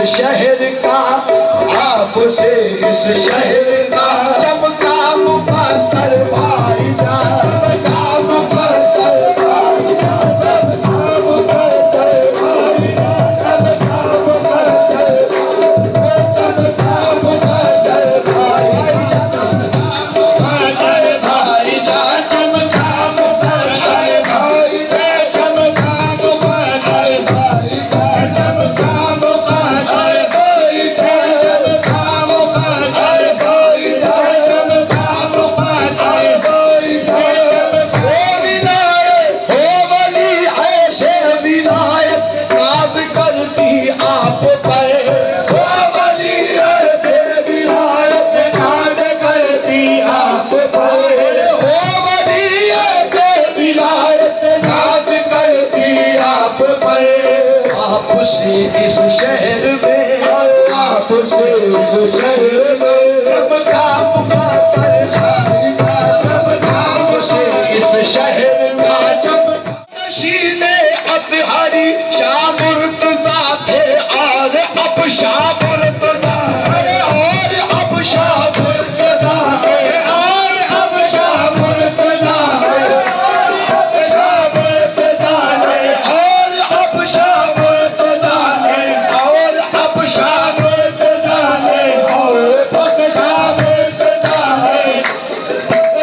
शहर का, आपसे इस शहर का चमका मुकद्दर भाईजान, चमका मुकद्दर भाईजान, चमका मुकद्दर भाईजान, चमका मुकद्दर, चमका मुकद्दर भाईजान, मुकद्दर भाईजान, चमका मुकद्दर भाईजान, चमका मुकद्दर भाईजान, चमका मुकद्दर इस शहर में, आपसे इस शहर में चमका मुकद्दर भाईजान, चमका आपसे इस शहर का चमका। नशीने अतहरी शाह मुर्तजा थे और अब शाह मुर्तजा, और अब शाह मुर्तजा है, और अब शाह मुर्तजा है, शाह मुर्तजा है, और अब शाह मुर्तजा है, और अब शाह मुर्तजा है, और अब शाह मुर्तजा है,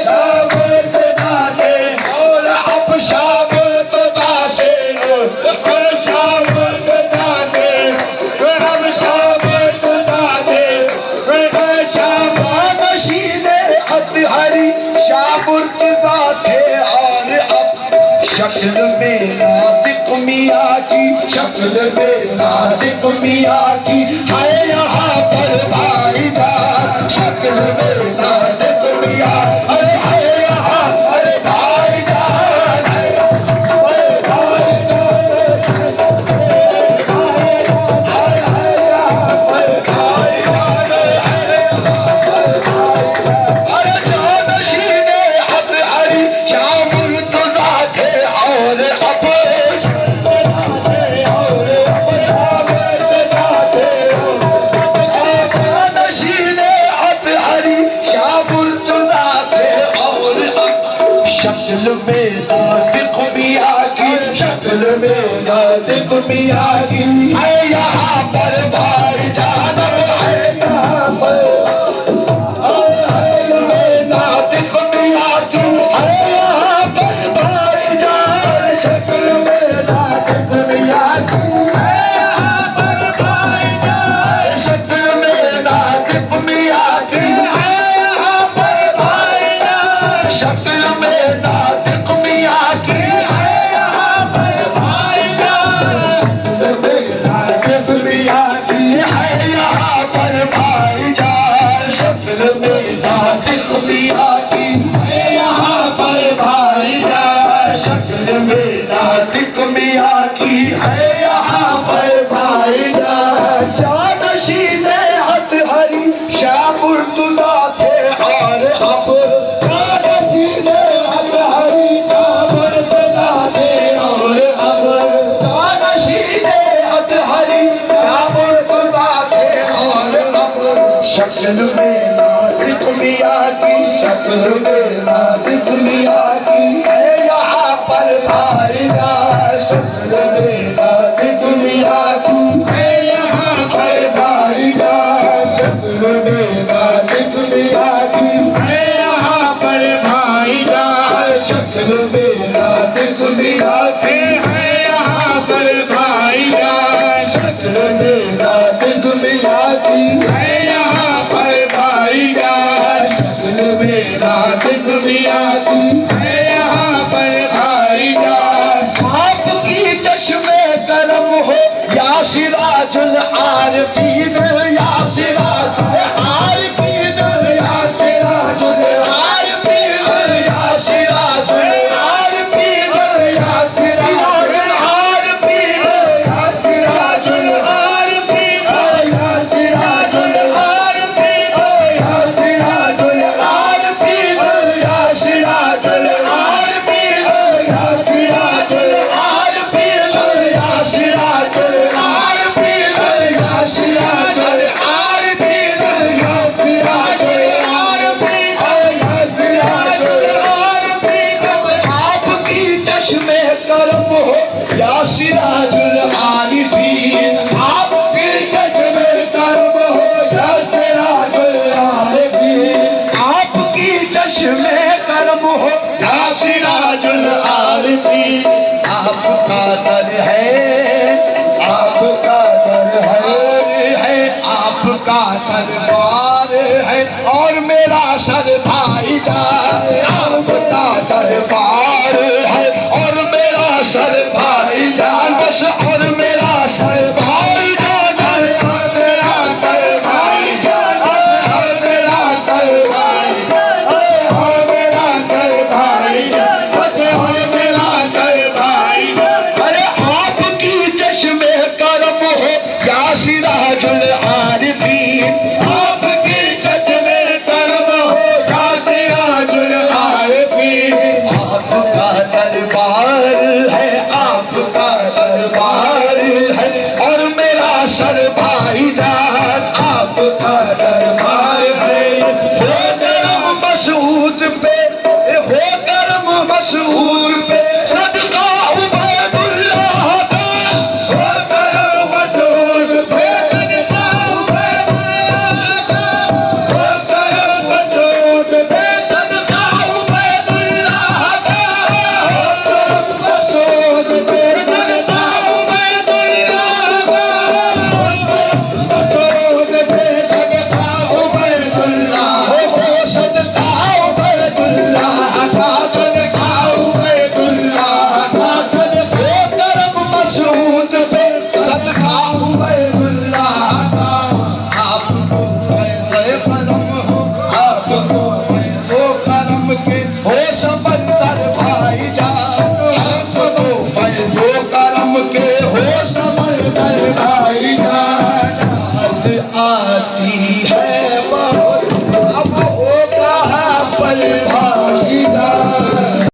शाह मुर्तजा है, और अब शाह मुर्तजा से, और शाह मुर्तजा से, और अब शाह मुर्तजा से, और शाह नशीने अतहरी शाह मुर्तजा थे और अब शक्ल में नातिक मियाँ की, शक्ल में नातिक मियाँ की है यहाँ पर भाईजान, शक्ल में नातिक मियाँ है यहाँ पर भाईजान, है अरे जो नशीने अतहरी शाह मुर्तजा थे और अब नशीने अतहरी शाह मुर्तजा थे और अब शक्ल में नातिक मियाँ की, शक्ल में नातिक मियाँ की है यहाँ पर भाईजान, है यहाँ पर नातिक मियाँ की है यहाँ पर भाईजान, शक्ल में नातिक मियाँ की है यहाँ पर भाईजान, शक्ल में नातिक मियाँ की है यहाँ पर भाईजान, शक्ल में नातिक मियाँ की है यहाँ पर भाईजान, शक्ल में नातिक मियाँ की है यहाँ पर भाईजान, शक्ल में नातिक मियाँ की है यहाँ पर भाईजान, शक्ल में नातिक मियाँ की है यहाँ पर भाईजान। शाह नशीने अतहरी शाह मुर्तजा थे और अब शाह नशीने अतहरी शाह मुर्तजा थे और अब शाह नशीने अतहरी शाह मुर्तजा थे और अब शक्ल में नातिक मियाँ की, शक्ल में नातिक मियाँ की है यहाँ पर भाईजान, शक्ल में नातिक मियाँ की है यहाँ पर भाईजान, शक्ल में नातिक मियाँ की है यहाँ पर भाईजान, शक्ल में नातिक मियाँ की है यहाँ पर भाईजान, शक्ल में नातिक मियाँ की है यहाँ पर भाईजान, शक्ल में नातिक मियाँ की है यहाँ पर भाईजान। आपकी चश्मे करम हो या सिराजुल आरिफीन, या सिराजुल आरिफीन, या सिराजुल आरिफीन, या सिराजुल आरिफीन, या सिराजुल आरिफीन, या सिराजुल आरिफीन, या सिराजुल आरिफीन, या सिराजुल आरिफीन, या सिराजुल आरिफीन, या सिराजुल आरिफीन, या सिराजुल आरिफीन, या सिराजुल चश्मे करम हो या सिराजुल आरिफीन, आपके चश्मे करम हो या सिराजुल आरिफीन, आपकी चश्मे करम हो या सिराजुल आरिफीन। आपका दर है, आपका दर है, आपका दरबार है और मेरा सर भाईजान, आपका दरबार है और मेरा सर भाईजान, बस और मेरा सर भाईजान, और मेरा सर भाईजान, और मेरा सर भाईजान, और मेरा सर भाईजान, बस और मेरा सर भाईजान। अरे आपकी चश्मे करम हो या सिराजुल आरिफीन, आपकी चश्मे करम हो या सिराजुल आरिफीन। आपका दरबार